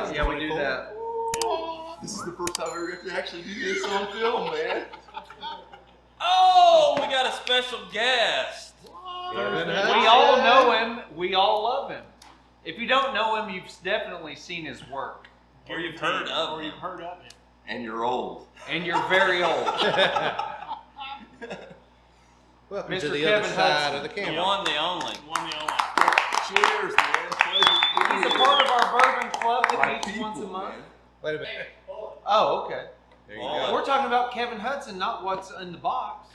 Hudson. Yeah, we do that. This is the first time we ever get to actually do this on film, man. Oh, we got a special guest. Kevin We Hudson. all know him. We all love him. If you don't know him, you've definitely seen his work. Or you've heard of Or him. you've heard of him. And you're old. And you're very old. Welcome Mr. to the Kevin other side Hudson. of the The camera. one, the only. One the only. Cheers, man. Pleasure to be He's a here. part of our bourbon club that My meets people, once a month. man. Wait a minute. Oh, okay. There you Oh. go. We're talking about Kevin Hudson, not what's in the box.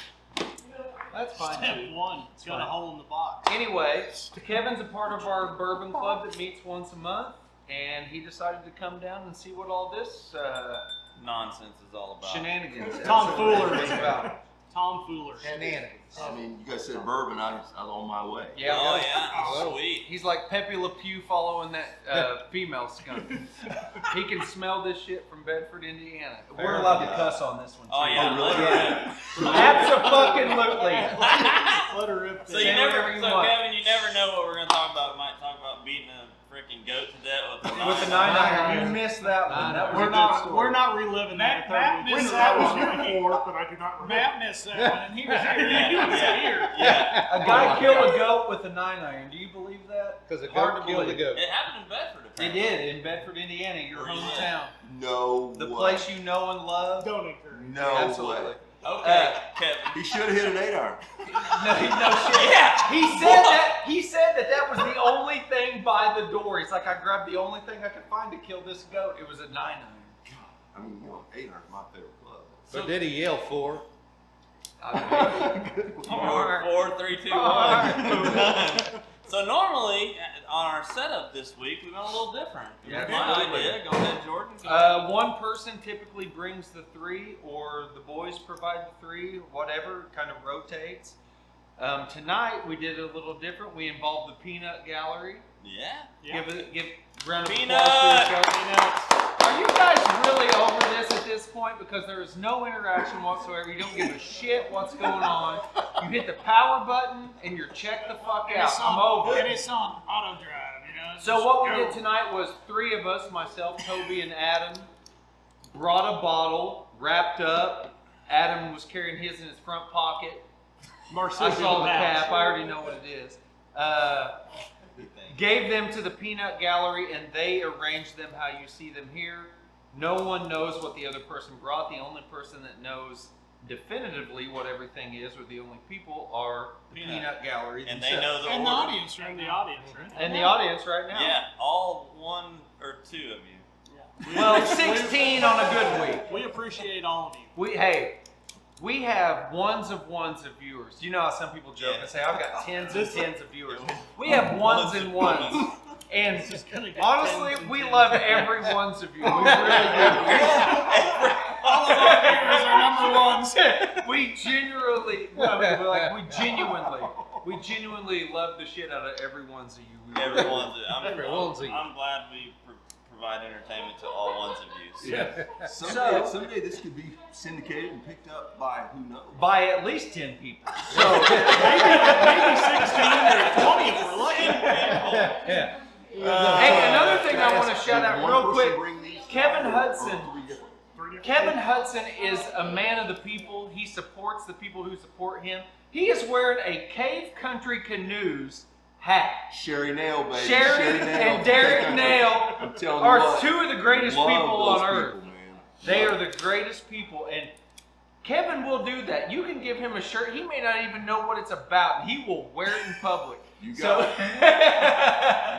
That's fine Step too. one. It's got a Fine. hole in the box. Anyway, Kevin's a part of our bourbon club that meets once a month, and he decided to come down and see what all this Nonsense is all about. shenanigans is. Tomfoolery. is about. Tomfoolery. Shenanigans. I mean, you guys said bourbon. I was on my way. Yeah. Oh, yeah. Oh. Sweet. He's like Pepe Le Pew following that female skunk. He can smell this shit from Bedford, Indiana. We're allowed to cuss on this one too. Oh, yeah. Oh, really? Absolutely. Let her rip So this. you Say never, whatever you so want. Kevin, you never know what we're gonna talk about. We might talk about beating a freaking goat to death with a With the 9-iron, you missed that one. That was a We're good not. story. We're not reliving Matt that. missed That that was one before, but I do not remember. Matt missed that one, and he was here. He was here. Yeah. A guy killed a goat with a 9-iron. Do you believe that? Because the Hard goat to killed the believe. goat. It happened in Bedford, It apparently. did in Bedford, Indiana, your Where you at? hometown. No The way. place you know and love. Don't encourage. No Absolutely. way. Okay, Kevin. He should have hit an 8-iron. No shit. Yeah. He said that. He said that was the only thing by the door. He's like, I grabbed the only thing I could find to kill this goat. It was a 9-iron. I mean, 8-iron is my favorite club. But did he yell for? Four, three, two, one. So normally on our setup this week we've been a little different. It was my Absolutely. idea. Go ahead, Jordan. One person typically brings the 3, or the boys provide the 3, whatever, kind of rotates. Tonight we did it a little different. We involved the Peanut Gallery. Yeah. Yeah. Give a round of Peanut! applause to yourself. Are you guys really over this at this point? Because there is no interaction whatsoever. You don't give a shit what's going on. You hit the power button and you're checked the fuck And out. it's I'm on, over and it. it's on auto drive, you know. So just what we go. did tonight was 3 of us, myself, Toby, and Adam, brought a bottle, wrapped up. Adam was carrying his in his front pocket. I saw the cap. I already know what it is. Gave them to the Peanut Gallery, and they arranged them how you see them here. No one knows what the other person brought. The only person that knows definitively what everything is, or the only people, are the Peanut Gallery And they themselves. know the And the order. audience right And the now. audience, right? And the audience right now. Yeah, all 1 or 2 of you. Well, 16 on a good week. We appreciate all of you. We have ones of viewers. You know how some people joke and say, I've got tens and tens of viewers. We have ones and ones. And honestly, we love every ones of you. We really do. All of our viewers are number ones. We genuinely love the shit out of every ones of you. We really do. Everyone's I'm glad we provide entertainment to all ones of you. Yeah. So- Someday this could be syndicated and picked up by who knows. By at least 10 people. So Maybe 16 or 20 if we're lucky. Yeah. hey, another thing I want to shout out One real person quick. bring these Kevin or Hudson. 3 different? Kevin Hudson is a man of the people. He supports the people who support him. He is wearing a Cave Country Canoes hat. Sherry Nail, baby. Sherry and Derek Nail I'm telling you are what, 2 of the greatest love people those on earth. people, man. They are the greatest people, and Kevin will do that. You can give him a shirt. He may not even know what it's about. He will wear it in public. You got it.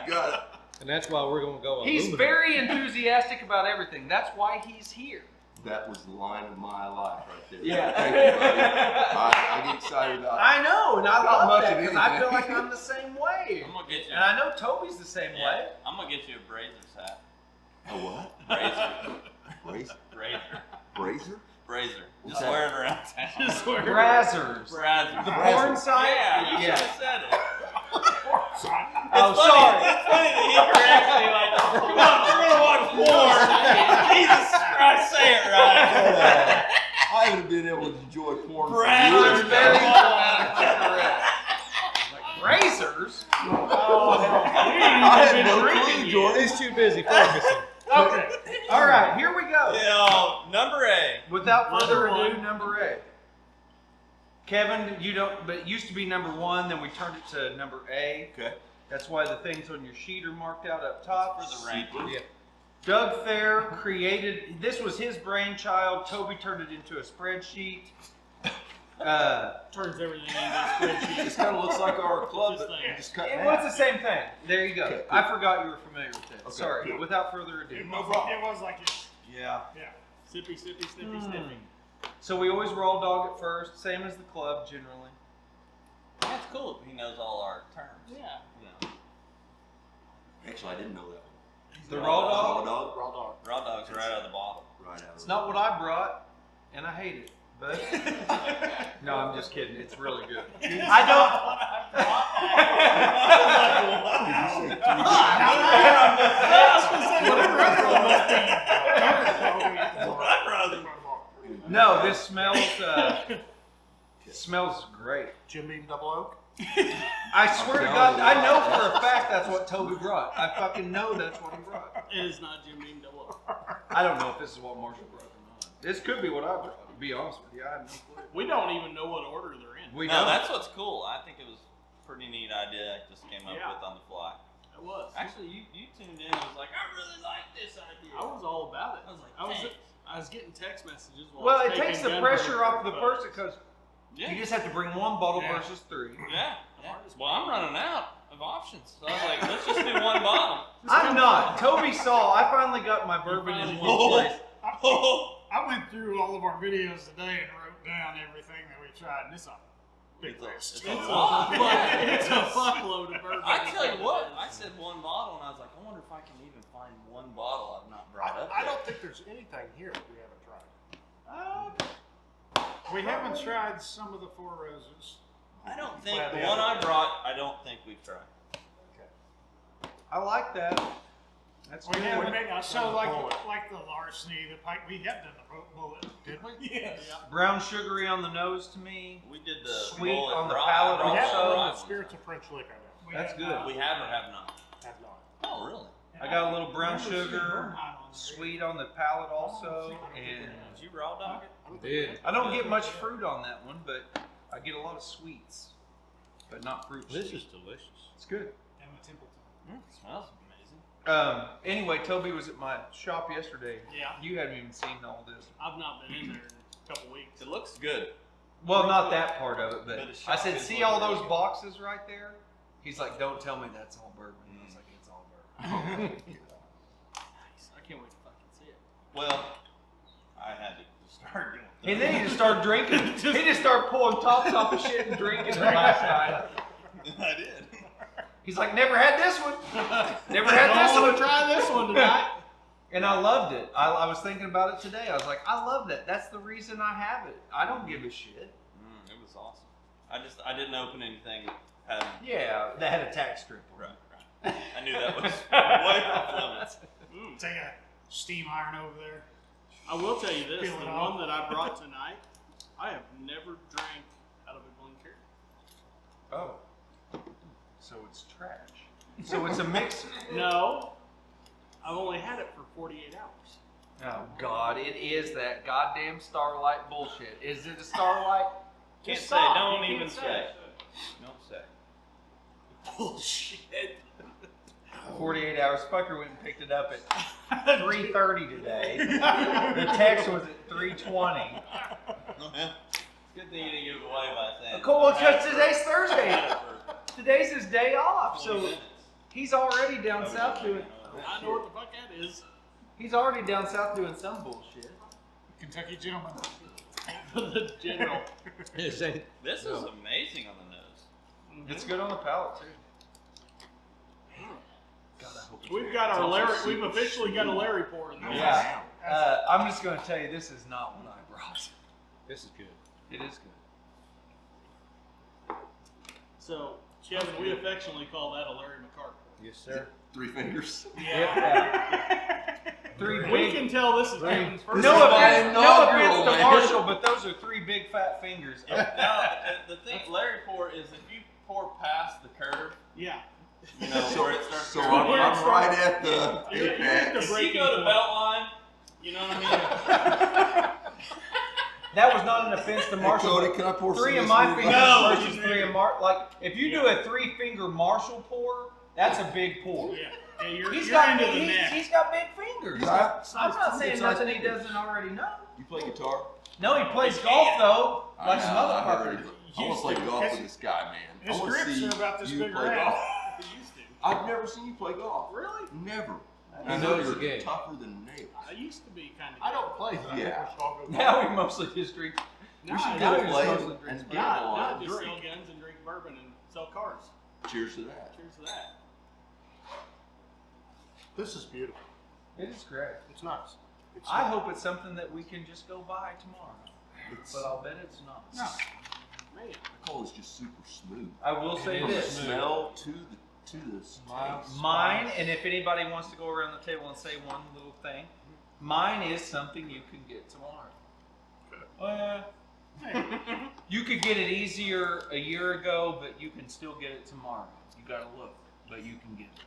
You got it. And that's why we're going to go He's aluminum. very enthusiastic about everything. That's why he's here. That was the line of my life right there. Yeah. Thank you, buddy. I get excited about it. I know, and I Not love much that of because I feel anything. like I'm the same way. I'm gonna get you. And I know Toby's the same way. I'm gonna get you a Brazers hat. A what? Brazier. Brazier? Brazier. Brazier? Brazier. What's Just that? wear it around town. Just wear it. Brazzers. Brazier. The porn site? Yeah, you Yeah. should have said it. Oh, It's funny, sorry. It's funny that he corrects me like, we're gonna watch porn. Jesus Christ, say it right. I haven't been able to enjoy porn for Brazzers, years. Very man. grammatically correct. Like, razors? Oh, hell. I had no clue, Jordan. He's too busy focusing. Okay. All right, here we go. Yeah, number A. Without further Number ado, one. number A. Kevin, you don't, but it used to be number 1, then we turned it to number A. Okay. That's why the things on your sheet are marked out up top. For the ranking. Yeah. Doug Fair created, this was his brainchild. Toby turned it into a spreadsheet. Turns everything into a spreadsheet. This kind of looks like our club, This but thing. you just cut It in was half. the same thing. There you go. Okay, cool. I forgot you were familiar with that. Okay. Sorry. Without further ado. It was like it. Yeah. Yeah. Sippy, sippy, snippy, snippy. So we always raw dog it first, same as the club generally. That's cool. He knows all our terms. Yeah. You know. Actually, I didn't know that one. The raw dog? Raw dog? Raw dog. Raw dogs right out of the bottle. Right out It's of not what I brought, and I hate it. But no, I'm just kidding. It's really good. I don't. No, this smells great. Jim Beam Double Oak. I swear to God, I know for a fact that's what Toby brought. I fucking know that's what he brought. It is not Jim Beam Double Oak. I don't know if this is what Marshall brought or not. This could be what I brought. To be honest with you, I have no clue. We don't even know what order they're in. We No, don't. that's what's cool. I think it was a pretty neat idea I just came up Yeah. with on the fly. It was. Actually, you tuned in and was like, I really like this idea. I was all about it. I was like, I thanks. was getting text messages. While Well, I it was takes taking the gun pressure proof off the photos. person because Yeah. you just have to bring one bottle Yeah. versus 3. Yeah. Well, I'm running out of options. So I was like, let's just do one bottle. I'm not. Toby saw. I finally got my bourbon in one place. I went through all of our videos today and wrote down everything that we tried, and it's a big list. It's a lot. It's a fuckload of bourbon. I tell you what, I said one bottle, and I was like, I wonder if I can even find one bottle I've not brought up. I yet. don't think there's anything here that we haven't tried. We haven't tried some of the Four Roses. I don't think Well, the the one other- I brought. I don't think we've tried. I like that. That's We good. haven't. So like the larceny, the pike, we had done the bullet, did we? Yes. Yeah. Brown sugary on the nose to me. We did the Sweet bullet on the rye. palate I brought We have the also. rye one. spirits of French liquor. We That's have good. not. We have or have not. Have not. Oh, really? I got a little brown sugar, Bourbon on there. sweet on the palate also, and Did you raw dog it? Did. I don't get much fruit on that one, but I get a lot of sweets, but not fruit. This is delicious. It's good. Emma Templeton. It smells amazing. Anyway, Toby was at my shop yesterday. Yeah. You haven't even seen all this. I've not been in there in a couple weeks. It looks good. Well, not that part of it, But but the I shop said, is see all looking those good." boxes right there? He's like, don't tell me that's all bourbon. I was like, it's all bourbon. Nice. I can't wait to fucking see it. Well, I had to start doing And then he just started drinking. He just started pulling tops off of shit and drinking it last night. I did. He's like, never had this one. Never had I this want one. to try this one tonight. And I loved it. I was thinking about it today. I was like, I love that. That's the reason I have it. I don't give a shit. It was awesome. I didn't open anything. Had Yeah, that had a tax strip on it. right. I knew that was way off limits. Take a steam iron over there. I will tell you this: Peel the it off. one that I brought tonight, I have never drank out of a Glencairn. Oh. So it's trash. So it's a mixer. No, I've only had it for 48 hours. Oh, God. It is that goddamn Starlight bullshit. Is it a Starlight? Can't Just say. stop. Don't You even can't say. Don't say. Bullshit. 48 hours. Fucker went and picked it up at 3:30 today. The text was at 3:20. Good thing you didn't give it away by saying. Cool, well, I had because it today's for- Thursday. I had it for Today's his day off, 20 so minutes. he's already down south doing. I know what the fuck that is. He's already down south doing some bullshit. Kentucky gentleman. The general. This ain't. This is amazing on the nose. It's good on the palate too. We've got our Larry. We've officially got a Larry pour in there. Yeah. I'm just gonna tell you, this is not what I brought. This is good. It is good. So, Kevin, we affectionately call that a Larry McCart. Yes, sir. 3 fingers. Yeah. Three We big. can tell this is Kevin's first. No my offense, no inaugural, offense to man. Marshall, but those are 3 big fat fingers. Now, the thing Larry pour is if you pour past the curve, Yeah. You know, where it starts So to I'm run. right at the You're at the apex. If you breaking go to point. Beltline, you know what I mean? That was not an offense to Hey, Marshall. Cody, but can I pour some three of of this my in your fingers glass? versus three of Mar. Like if you do a 3-finger Marshall pour, that's a big pour. Yeah. Yeah, you're He's you're got into big, the neck. he's got big fingers. He's got I'm not saying size nothing he fingers. doesn't already know. You play guitar? No, he plays golf though, like some other I fucker. heard. I want to play golf with this guy, man. His I want to grips see are about this you big play around. golf. He used to. I've never seen you play golf. Really? Never. He I knows know the you're game. tougher than nails. I used to be kind of. I don't play that. Yeah. Now he mostly just drinks. No, We should now go he play mostly drinks and beer. gamble not on just drink. sell guns and drink bourbon and sell cars. Cheers to that. Cheers to that. This is beautiful. It is great. It's nice. It's I hope it's something that we can just go buy tomorrow, It's, but I'll bet it's not. No. Man. I call this just super smooth. I will say From the this. smell to the taste. Mine, and if anybody wants to go around the table and say one little thing, mine is something you can get tomorrow. You could get it easier a year ago, but you can still get it tomorrow. You gotta look, but you can get it.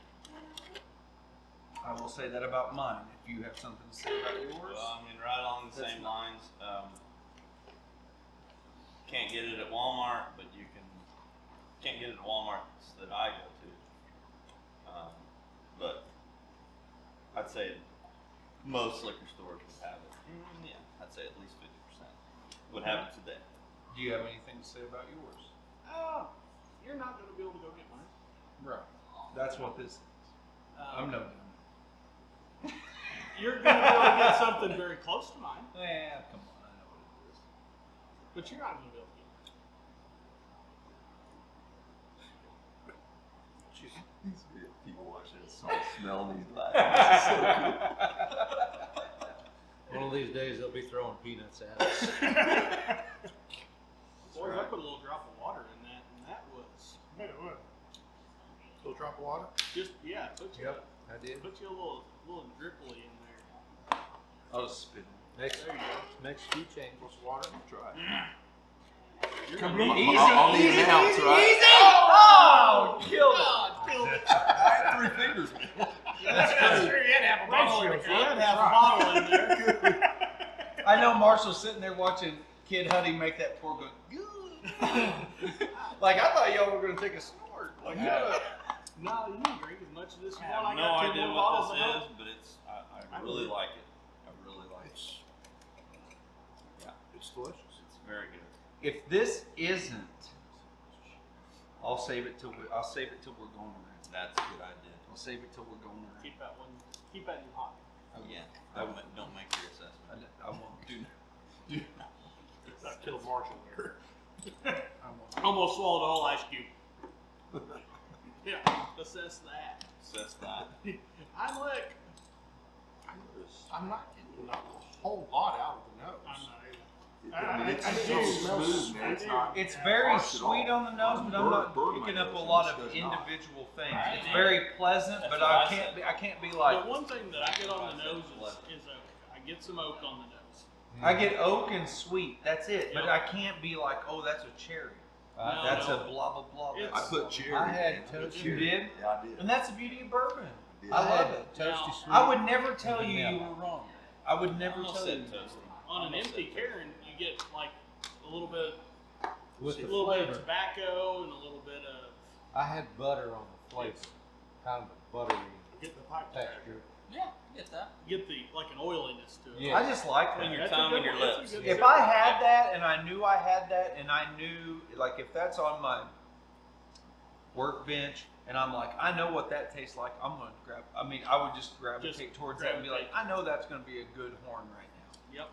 I will say that about mine. If you have something to say about yours, Well, I mean, right along the That's same lines. Can't get it at Walmart, but you can't get it at Walmart's that I go to. But I'd say most liquor stores would have it. Yeah, I'd say at least 50% would have it today. do you have anything to say about yours? Oh, you're not going to be able to go get mine. Right. That's what this is. I'm no dummy. You're going to be able to get something very close to mine, Yeah, come on, I know what it is. but you're not going to be able to get mine. These people watching this all smell these glasses. One of these days they'll be throwing peanuts at us. Boy, I put a little drop of water in that, and that was Made it wood. Little drop of water. just put you I did. put you a little dripply in there. I'll just spit it. Next, There you go. next few changes. What's water? Try it. You're Come gonna on. be I'll need an ounce, right? Oh, killed it. God, killed it. I had 3 fingers, man. That's true. You had to have a bottle in Ratios, there. You had to right? have a bottle in there. I know Marshall's sitting there watching Kid Huddy make that pour going, good. Like, I thought y'all were going to take a snort. Like, No, you can drink as much of this as I you have want. I no got 2 idea more what bottles this of is, Coke. but I really like it. I really like it. It's delicious. It's very good. if this isn't, I'll save it till we're going around. That's a good idea. I'll save it till we're going around. Keep that one. Keep that in hot. Yeah, don't make your assessment. I won't. That killed Marshall there. I won't. Almost swallowed a whole ice cube. Yeah, assess that. Assess that. I'm lick. I'm not getting a whole lot out of the nose. I'm not either. I mean, it's I so do. smooth, man. It's not. It's very harsh at all. sweet on the nose, but I'm not Burn my picking up a nose, lot and of this does not. individual things. Right. It's very pleasant, That's but what I I can't said. be. I can't be like. The one thing that I get on the nose is oak. I get some oak on the nose. I get oak and sweet. That's it. But Yep. I can't be like, oh, that's a cherry. No, That's no. a blah blah blah. It's- I put cherry. I had in. toast. You did? Yeah, I did. And that's the beauty of bourbon. did. I love had it. Toasty Now, sweet. I would never tell you Yeah. you were wrong. I would never Almost tell said you. toasty. On an Almost empty said Karen, you get like a little bit, with a the little bit flavor. of tobacco and a little bit of I had butter on the flavor, kind of a buttery get the pipe texture. Yeah, I get that. Get the like an oiliness to it. Yeah. I just like On that. your That's a tongue good and your one. That's a lips. good If sip. I had that and I knew I had that and I knew, like, if that's on my workbench and I'm like, I know what that tastes like, I'm going to grab, I mean, I would just gravitate towards that and be like, I know that's going to be a good horn right now. Yep.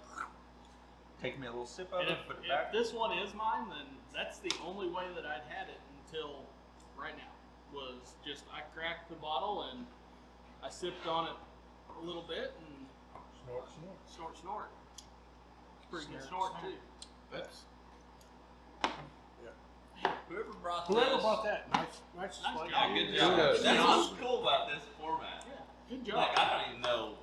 Take me a little sip of And it, if, put it if back. this one is mine, then that's the only way that I'd had it until right now. Was just I cracked the bottle and I sipped on it a little bit and Snort, snort. snort. It's pretty good snort too. That's Whoever brought whoever this. brought that. Nice Nice display. job. Yeah, good Yeah. job. Kudos. That's what's cool about this format. Yeah, good job. Like, I don't even know,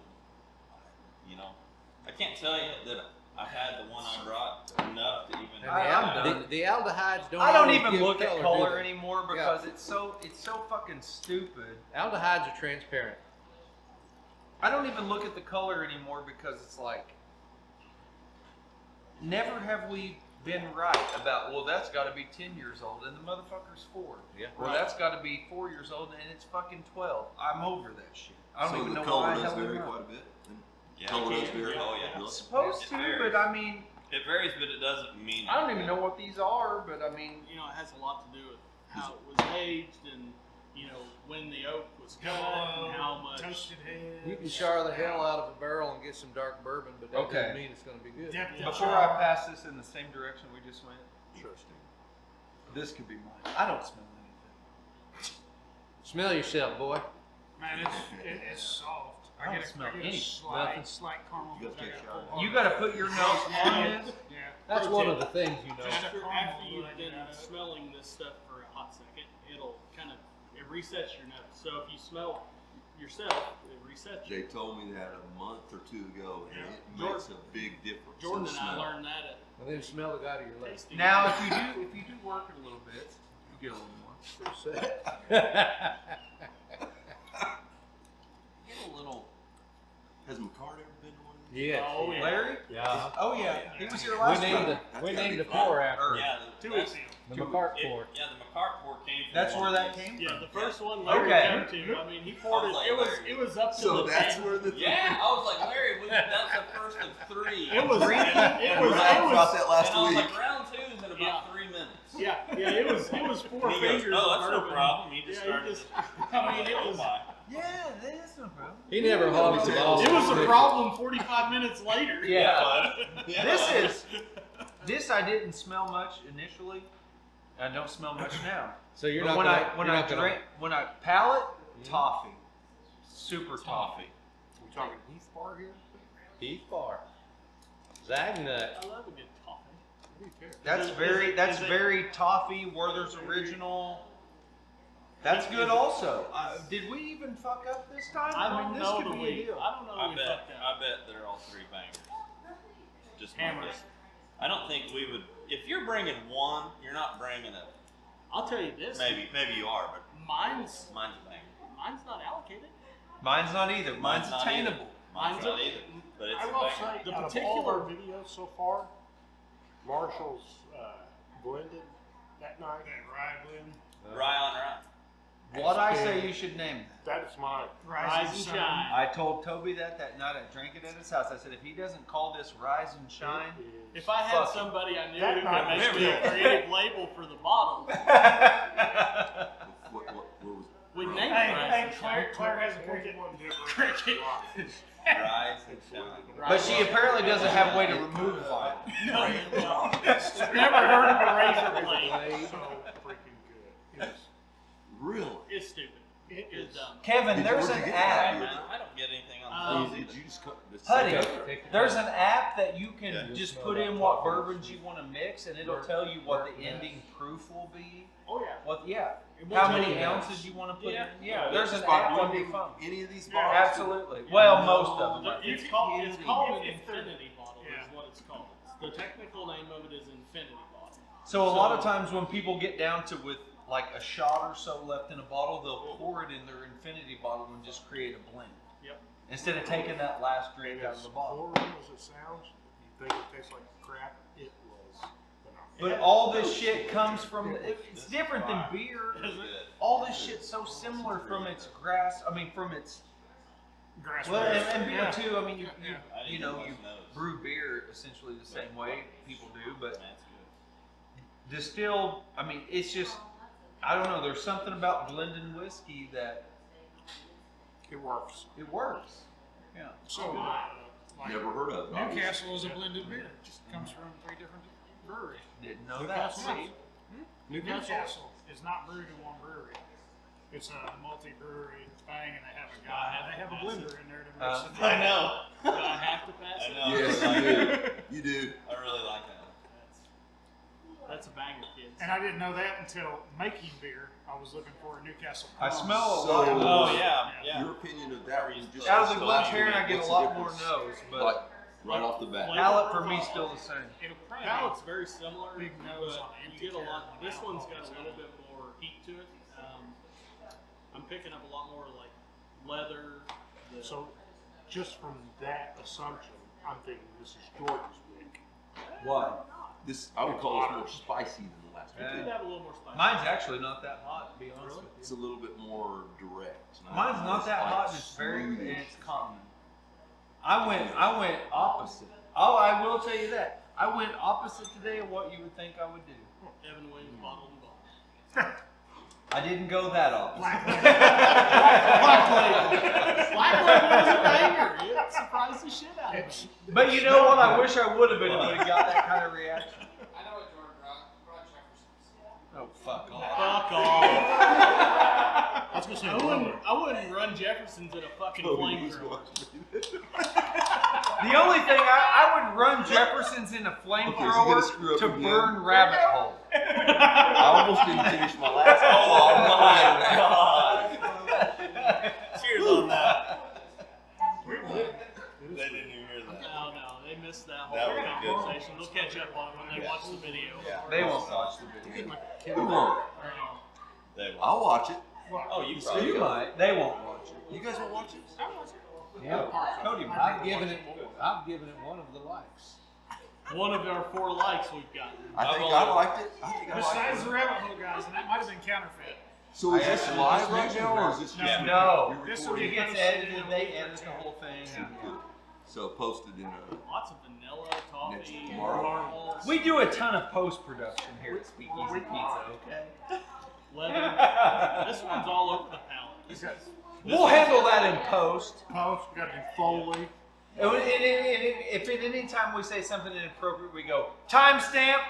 I can't tell you that I had the one I brought enough to even I'm done. The aldehydes don't. I don't always even give look at do color they? anymore because it's so fucking stupid. Aldehydes are transparent. I don't even look at the color anymore because it's like, never have we been right about, well, that's got to be 10 years old and the motherfucker's 4. Yeah. Well, that's got to be 4 years old and it's fucking 12. I'm over that shit. I don't So even the know color why does hell vary they're quite not. a bit. Yeah, Color it does can. vary. Oh, yeah. Really? It's supposed It to, varies. but I mean, It varies, but it doesn't mean. I don't even know what these are, but I mean, You know, it has a lot to do with how it was aged and, you know, when the oak was cut and how much. Toasted head. You can char the hell out of a barrel and get some dark bourbon, but that Okay. doesn't mean it's going to be good. Depth of before char. I pass this in the same direction we just went, Interesting. this could be mine. I don't smell anything. Smell yourself, boy. Man, it's soft. I don't get a- smell I get a anything. Nothing. slight caramel. You gotta take a shower. You got to put your nose on this. Yeah. That's one of the things you know. Just After caramel you've that I been get out of it. smelling this stuff for a hot second, it'll kind of, it resets your nose. So if you smell yourself, it resets you. They told me that a month or two ago, and it Jordan- makes a big difference. Jordan in and the I smell. learned that at And then smell it out of your lips. tasting. Now, if you do work it a little bit, you get a little more. Get a little. Has McCart ever been to one of these? Yeah. Oh, yeah. Larry? Yeah. Oh yeah, he was here We last named time. the pour after Yeah. 2 weeks ago. the McCart pour. Yeah, the McCart pour came from. That's one where of that these. came Yeah, from. the first one Larry Okay. came to, I mean, he poured I it. was like, It was up to So the that's tank. where the Yeah, I was like, Larry, that's the first of 3. It was. We laughed about that last and I was week. like, round 2 is in about Yeah. 3 minutes. Yeah, it was 4 And he goes, fingers. oh, of that's no bourbon. problem. He just Yeah, started. I mean, it was. Yeah, that is no problem. He never hogs the balls. It was a problem 45 minutes later. Yeah. Yeah. This I didn't smell much initially. I don't smell much now. So you're But not when gonna, I when you're I not gonna- drink when I palate toffee, super toffee. We talking Heath Bar here? Heath Bar. Zagnut. I love a good toffee. That's Is it- very is it- that's is it- very toffee. Werther's original. That's good also. Did we even fuck up this time? I don't this know could the be a we. deal. I don't know I we bet. fucked up. I bet they're all 3 bangers. Just my Hammers. guess. I don't think we would. If you're bringing one, you're not bringing a. I'll tell you this. Maybe you are, but Mine's mine's a banger. not allocated. Mine's not either. Mine's not attainable. Either. Mine's not either. But it's I a will banger. say, The out of all of particular- our videos so far, Marshall's blended that night. That rye blend. Rye on rye. What I say you should name that. That is mine. Rise and shine. I told Toby that night. I drank it at his house. I said, if he doesn't call this Rise and Shine, It is- If I had Fuck. somebody I knew That who night could was make me a good. creative label for the bottle, What was we'd Right. name it Hey, Rise hey, and Shine. Claire has a cricket. Cricket. Rise and shine. but she apparently doesn't have a way to remove it. No, never heard of a razor blade. so freaking good. It's, really? It's stupid. it It's is. dumb. Kevin, there's Where'd an you get app. that? Man, I don't get anything on Did you just cut this? Honey, Okay. there's an app that you can Yeah. just Smell put that in what coffee. bourbons you want to mix, and it'll tell you what the ending proof will be. Oh yeah. What? Yeah. It won't How tell many you that. ounces you want to put Yeah. in? Yeah. There's an Spot app on blending your phone. any of these Yeah. bottles? Absolutely. Well, most of them. The- are. It's called an If- infinity bottle. Yeah. Is what it's called. The technical name of it is infinity bottle. So a lot of times when people get down to with like a shot or so left in a bottle, they'll pour it in their infinity bottle and just create a blend. Yep. Instead of taking that last drink out of As the bottle. boring as it sounds, you think it tastes like crap, it was phenomenal. But all this shit comes from, it's different than beer. Pretty good. All this shit's so similar from its from its, Grass well, fed. and beer Yeah. too. I mean, Yeah. I didn't you know, know you those. brew beer essentially the same way people do, but That's good. distilled, I mean, it's just, I don't know, there's something about blending whiskey that It works. it works. Yeah. So, like Never heard of it. Newcastle is a blended beer. It just comes from 3 different breweries. Didn't know that. Newcastle, See? Newcastle is not brewed in one brewery. It's a multi-brewery thing, and they have a guy. They have a blender in there to mix it. I know. Do I have to pass I it? know. Yes, I you really do. like You do. I really like that. That's a banger, kids. And I didn't know that until making beer. I was looking for a Newcastle. I Plum. smell a So- lot of Oh yeah, yeah. Your opinion of that was just Out of the so Glen Heron, I accurate. get a What's the lot more difference? no's, but Like, Right off the bat. Palate for me still the same. It'll probably Palate's very similar. Big nose but on the empty you get a lot. can. This one's got a little bit more heat to it. I'm picking up a lot more like leather. So, just from that assumption, I'm thinking this is George's pick. Why? This I would call this more spicy than the last It one. did have a little more spice. Mine's actually not that hot, to be honest with It's you. a little bit more direct. Mine's not that hot, and it's very, and it's common. I went opposite. Oh, I will tell you that. I went opposite today of what you would think I would do. Evan Williams bottle and ball. I didn't go that opposite. Black Label was a banger. It surprised the shit out of me. But you know what? I wish I would have been able to got that kind of reaction. I know what Jordan brought Jefferson's. Oh, fuck off. Fuck off. I was gonna say I wouldn't run Jefferson's in a fucking flamethrower. The only thing I would run Jefferson's in a Okay, so you gotta flamethrower screw up to again. burn rabbit hole. I almost didn't finish my last. Oh my god! Cheers on that. They didn't even hear that. No, they missed that whole That was good. conversation. They'll catch up on it when they watch the video. They won't watch the video. Who won't? They won't. I'll watch it. Oh, you probably You will. might. They won't watch it. You guys won't watch it? Yeah. Cody might. I've given it one of the likes. One of our 4 likes we've gotten. I think I liked it. Besides the rabbit hole guys, and that might have been counterfeit. So is this live right now, or is this just No. you're This will recording It be it? gets edited. They edit the whole thing. So posted in a. Lots of vanilla, Next toffee, tomorrow. caramels, We do a ton of post production here at Speakeasy Pizza. Okay. leather. This one's all over the palate. We'll handle that in post. Post, we gotta do Foley. If at any time we say something inappropriate, we go timestamp.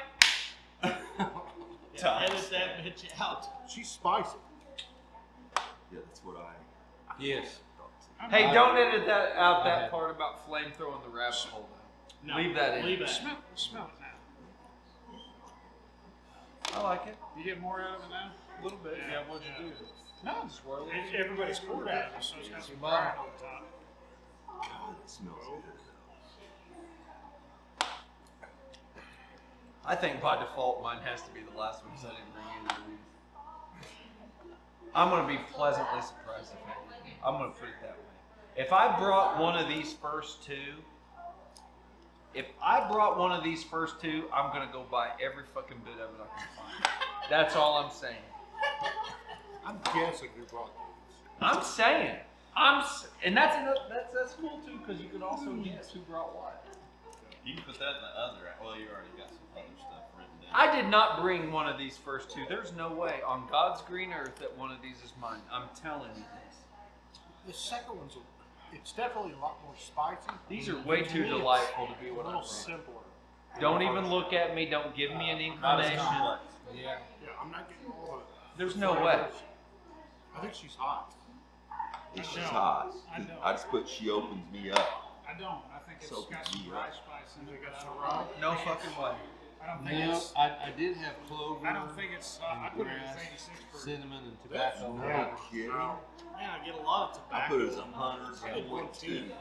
Edit that bitch out. She's spicy. Yeah, that's what I. Yes. Hey, don't edit that out. That part about flame throwing the rabbit hole. No, Leave that in. Leave it. Smell it now. I like it. You get more out of it now? A little bit. Yeah. What'd you do? No, Swirl it. everybody's poured out of it, so it's got some brine on the top. God, it smells good. I think by default mine has to be the last one because I didn't bring either of these. I'm gonna be pleasantly surprised if I didn't. I'm gonna put it that way. If I brought one of these first two, I'm gonna go buy every fucking bit of it I can find. That's all I'm saying. I'm guessing who brought these. I'm saying. And that's cool too because you can also guess who brought what. You can put that in the other. Well, you already got some other stuff written down. I did not bring one of these first two. There's no way on God's green earth that one of these is mine. I'm telling you this. The second one's, it's definitely a lot more spicy. These are way too To me, delightful to be it's a what I little brought. simpler. Don't even look at me. Don't give me an Not as inclination. complex. Yeah. Yeah, I'm not getting all the. There's no way. I think she's hot. It's I just don't. hot. I don't. I just put she opens me up. I don't. I think it's So got can some you, dry right? spice in it. Got I some don't- rye? No fucking way. I don't think No, it's. I did have clover. I don't think it's. I put it as grass, 86 proof. cinnamon, and tobacco. No Yeah. kidding. Man, I get a lot of I tobacco. put it as 100.2.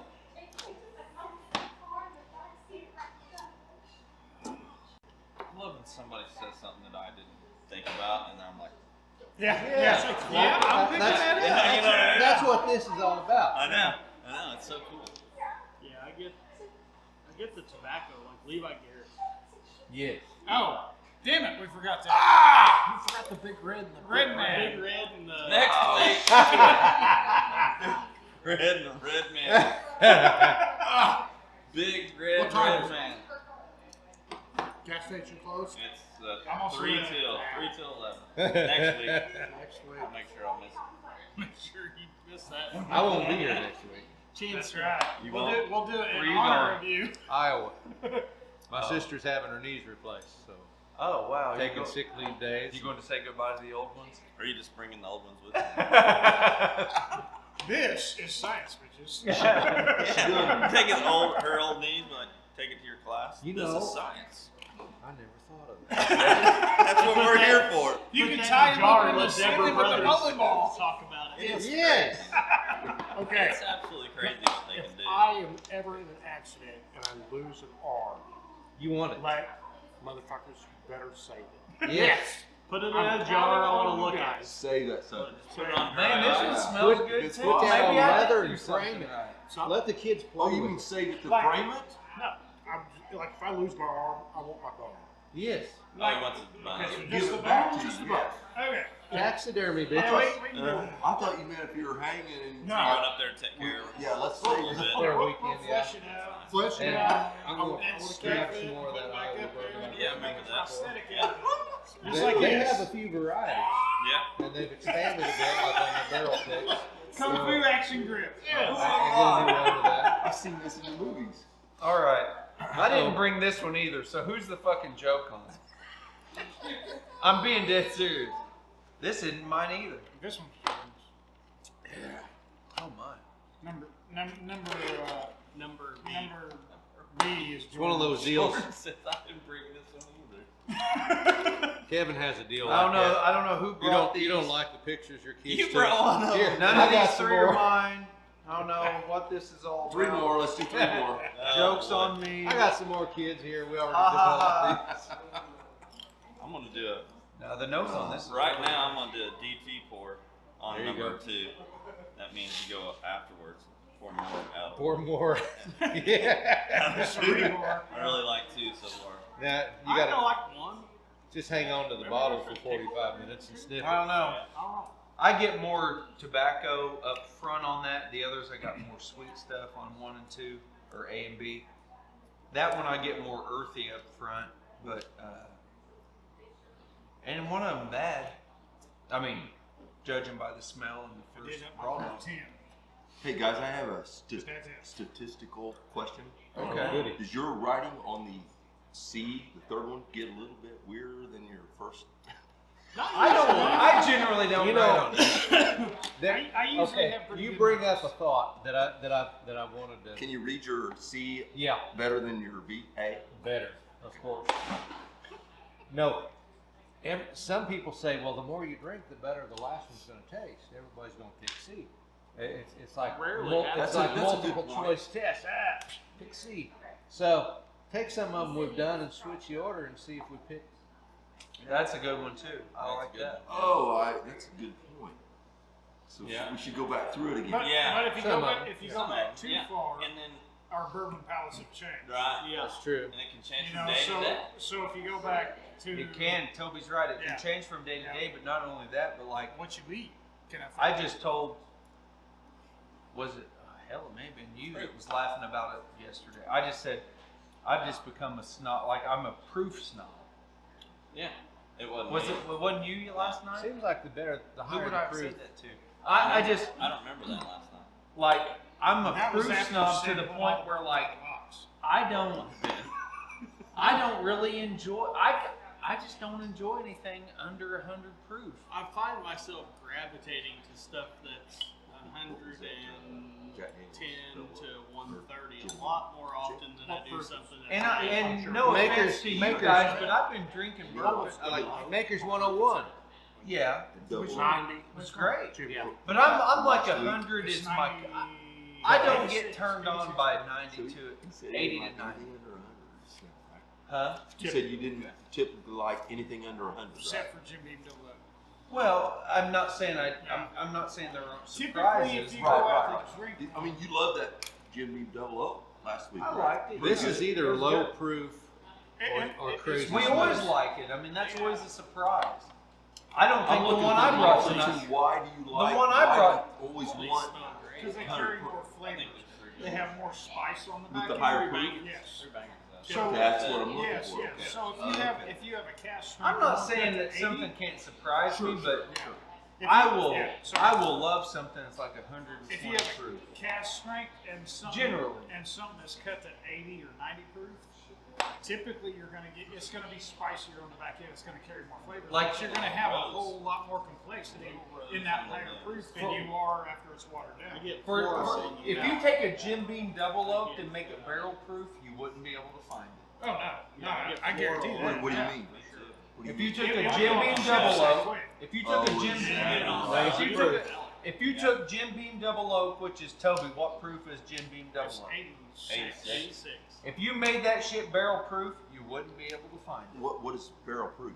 I love when somebody says something that I didn't think about, and I'm like, Yeah. Yeah. I'm picking that up. yeah, you know what I mean? That's what this is all about. I know, it's so cool. Yeah, I get the tobacco like Levi Garrett. Yes. Oh, damn it! We forgot that. You forgot the big red and the Red man. Big Red and the Next week, red man, big red What time is it? man. gas station closed. It's Almost 3 ready. till 11. Next week, Next week. I'll make sure I'll miss it. Make sure you miss that. I won't be here next week. That's right. You We'll won't? do it Where in you honor going? of you. Iowa. My Oh. sister's having her knees replaced, so Oh wow. taking sick leave days. You going to say goodbye to the old ones? Or are you just bringing the old ones with you? This is science, bitches. Taking her old knees, like take it to your class. You this know. is science. I never thought of that. That's what we're here for. You Put can that tie in him a jar up and in the let Deborah ceiling with the Brothers bowling ball. talk about it. Yes. Okay. It's absolutely crazy what they If can do. I am ever in an accident and I lose an arm, You want it? like motherfuckers better save it. Yes. Put it in I'm a jar. I want counting to on look you at it. guys. Say that something. Put it on Man, dry this one ice. smells Put- good put too. that on Maybe I leather did do and something frame it. right. So, Let the kids play Oh, you with mean it. save it to Like- frame it? no, like if I lose my arm, I want my bone. Yes. Oh, he wants it done. Okay, so Give just the it back bone, to just you. the bone. Okay. Taxidermy, Yeah, bitches. we can do it. I thought you meant if you were hanging and No. Run up there and take care of it. yeah, let's A save little it. bit. Their We'll weekend, yeah. flesh it out. Flesh it And out. I'm I gonna want to scrap keep some it, more of put it that back Iowa up there, bourbon. Yeah, make make it it that. prosthetic out of it. Just They, like they this. have a few varieties, Yeah. and they've expanded a bit, like on the barrel picks. Kung Fu action grip. Yes. I'm gonna do one of that. I've seen this in the movies. All right. I didn't bring this one either. So who's the fucking joke on? I'm being dead serious. This isn't mine either. This one's Oh my. number Number B is It's one of those deals. Jordan says I didn't bring this one either. Kevin has a deal. I don't like know. that. I don't know who You brought don't. these. You don't like the pictures your kids You took. brought one of Here, them. None I of got these some three are more. mine. I don't know what this is all Three about. more. Let's do three more. Jokes boy. on me. I got some more kids here. We already Ha, ha, developed these. I'm gonna do a Now the nose on this. Is right really now. I'm gonna do a DT pour on There you number go. 2. That means you go afterwards. Pour more out. Pour more. Yeah. This one more. I really like 2 so far. Now you I gotta don't like one. just hang on to the bottle for 45 minutes and sniff I it. don't know. Oh, I get more tobacco up front on that. The others, I got more sweet stuff on 1 and 2, or A and B. That one I get more earthy up front, but and one of them bad. I mean, judging by the smell and the I first did up raw my note. 10. Hey guys, I have a That's it. statistical question. Okay. Goody. Does your writing on the C, the third one, get a little bit weirder than your first? I don't. I generally don't You write know- on it. There- I usually okay, have pretty you good bring marks. up a thought that I wanted to. Can you read your C Yeah, better than your B? A? better, of course. No, some people say, well, the more you drink, the better the last one's going to taste. Everybody's going to pick C. It's like Rarely it's happens. like That's a good multiple point. choice test. Pick C. So take some of them we've done and switch the order and see if we pick. That's a good one too. I like good. that. Oh, that's a good point. So Yeah. we should go back through it again. But, Yeah. but if you Some go of back, them. if you Some go back of too them, yeah. far, And then our bourbon palates have changed. right. yeah. That's true. And it can change You from know, day to day. so if you go back to It can. Toby's right. It Yeah. can change from day to day, but not only that, but like what you eat, can affect I just told. Was it? Hell, it may have been you that was laughing about it yesterday. I just said, I've just become a snob. Like I'm a proof snob. Yeah. It wasn't. Was me. it? Wasn't you last night? Seems like the better, the Who higher would the I have proof. said that to? I just I don't remember that last night. like I'm a That was proof after snob to Sam the went point all where over like the box. I don't really enjoy. I just don't enjoy anything under 100 proof. I find myself gravitating to stuff that's 110 to 130 a lot more often than I do something that's And I, big. and no offense to you Makers- guys, but I've been drinking bourbon. Like Maker's 101. Yeah, Double. 90. it's great. Yeah. But I'm like 100 It's is my. 90. I don't get turned on by 90 to You said 80 you to like 90. anything under 100. Huh? You said you didn't typically like anything under 100, right? Except for Jim Beam Double O. Well, I'm not saying I'm not saying there aren't Typically, surprises. if you go Right, out right, to drink, I mean, you love that Jim Beam Double O last week. I right? liked it. This is It either was low good. proof and- or it's crazy. We one of always those- like it. I mean, that's always a surprise. I don't think I'm the looking one for I the brought reason tonight. Why do you like? one I why brought- do you always They want smell great. Because they 100 carry proof. more flavor. They have more spice on the With back the end. higher proof? Yes. They're bangers, though. So That's what I'm looking yes, for. yes. Okay. So if you have a cash strength, I'm not one saying cut that to something 80, can't surprise me, but yeah. If I you- will. yeah, so I will love something that's like 120 If you have proof. a cash strength and something Generally. and something that's cut to 80 or 90 proof, typically you're gonna get it's gonna be spicier on the back end. It's gonna carry more flavor. Like- but you're gonna have a whole lot more complexity in that higher proof than you are after it's watered I down. get For, four for- saying if no. you take a Jim Beam double oaked and make it barrel proof, you wouldn't be able to find it. Oh no, no, I guarantee that. What do you Yeah. mean? What do If you took It- a it'll Jim go Beam off double shelf oak, quick. if you took a Oh, Jim yeah. Beam, Nice if you proof. took a, If you took Jim Beam Double Oak, which is Toby, what proof is Jim Beam Double It's Oak? 86. 86. If you made that shit barrel proof, you wouldn't be able to find it. What is barrel proof?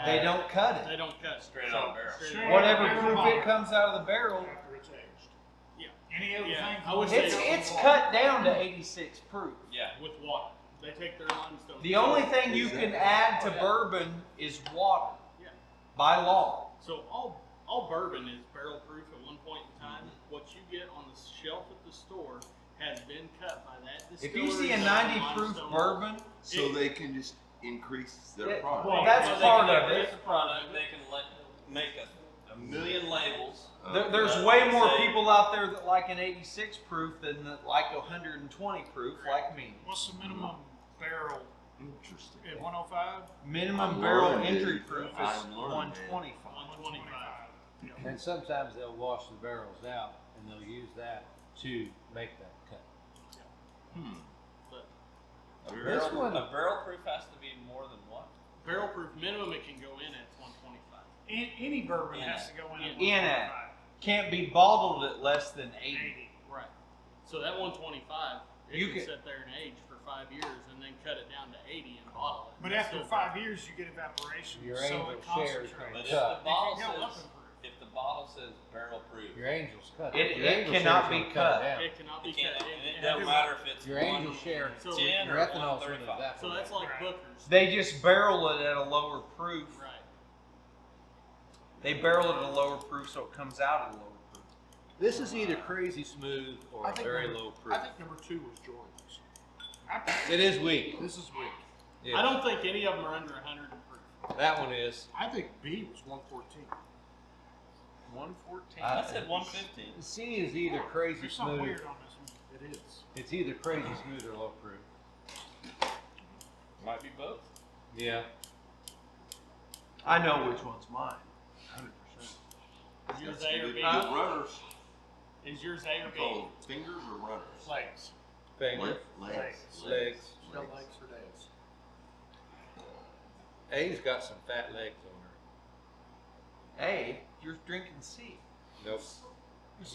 They don't cut They it. don't cut Straight so, out of barrel. straight out of Whatever barrel. proof it comes out of the barrel, After it's aged. Yeah. Any other Yeah, thing? I would it's say it's cut down to 86 proof. Yeah. with water. They take their limestone. The only thing you Is can that- add to Yeah. bourbon is water Yeah. by law. So all bourbon is barrel proof at one point in time. What you get on the shelf at the store has been cut by that If distillery. you see a done 90 on proof limestone. bourbon, So they can just increase their Yeah, product. well, that's Well, part they of can it. increase the product. They can make a million labels. There's But way more say- people out there that like an 86 proof than that like 120 proof, like me. What's the minimum barrel Interesting. at 105? Minimum I'm barrel learning, entry dude. proof is I'm learning, 125. 125. And sometimes they'll wash the barrels out and they'll use that to make that cut. But A This barrel, one- a barrel proof has to be more than what? barrel proof minimum it can go in at 125. Any bourbon In has it. to go in at In it. 125. Can't be bottled at less than 80. 80. Right. So that 125, it You can can- sit there and age for 5 years and then cut it down to 80 and bottle it. But It's after still 5 years, you get evaporation. Your so angel it share is concentrates. gonna But if cut. the bottle It can go up says in proof. if the bottle says barrel proof, Your angel's cut. It- Your it angel cannot share's be gonna cut. down. It cannot be you can't, cut. and it It doesn't has- matter if it's Your angel 1 share, So 10 your or ethanol's gonna 135. evaporate. So that's like Right. Booker's. They just barrel it at a lower proof. Right. They barrel it at a lower proof so it comes out at a lower proof. This is either crazy smooth or I think very number- low proof. I think number 2 was Jordan's. It is weak. This is weak. Yeah. I don't think any of them are under 100 in proof. That one is. I think B was 114. 114. I I said 115. C is either crazy There's something smooth. weird on this one. It is. It's either crazy smooth or low proof. Might be both. Yeah. I know which one's mine. 100%. Is yours That's A or good. B? Good runners. Is yours A or You B? call them fingers or runners? Legs. Finger. Legs. Legs. No legs for days. A's got some fat legs on A, you're drinking C. her. Nope.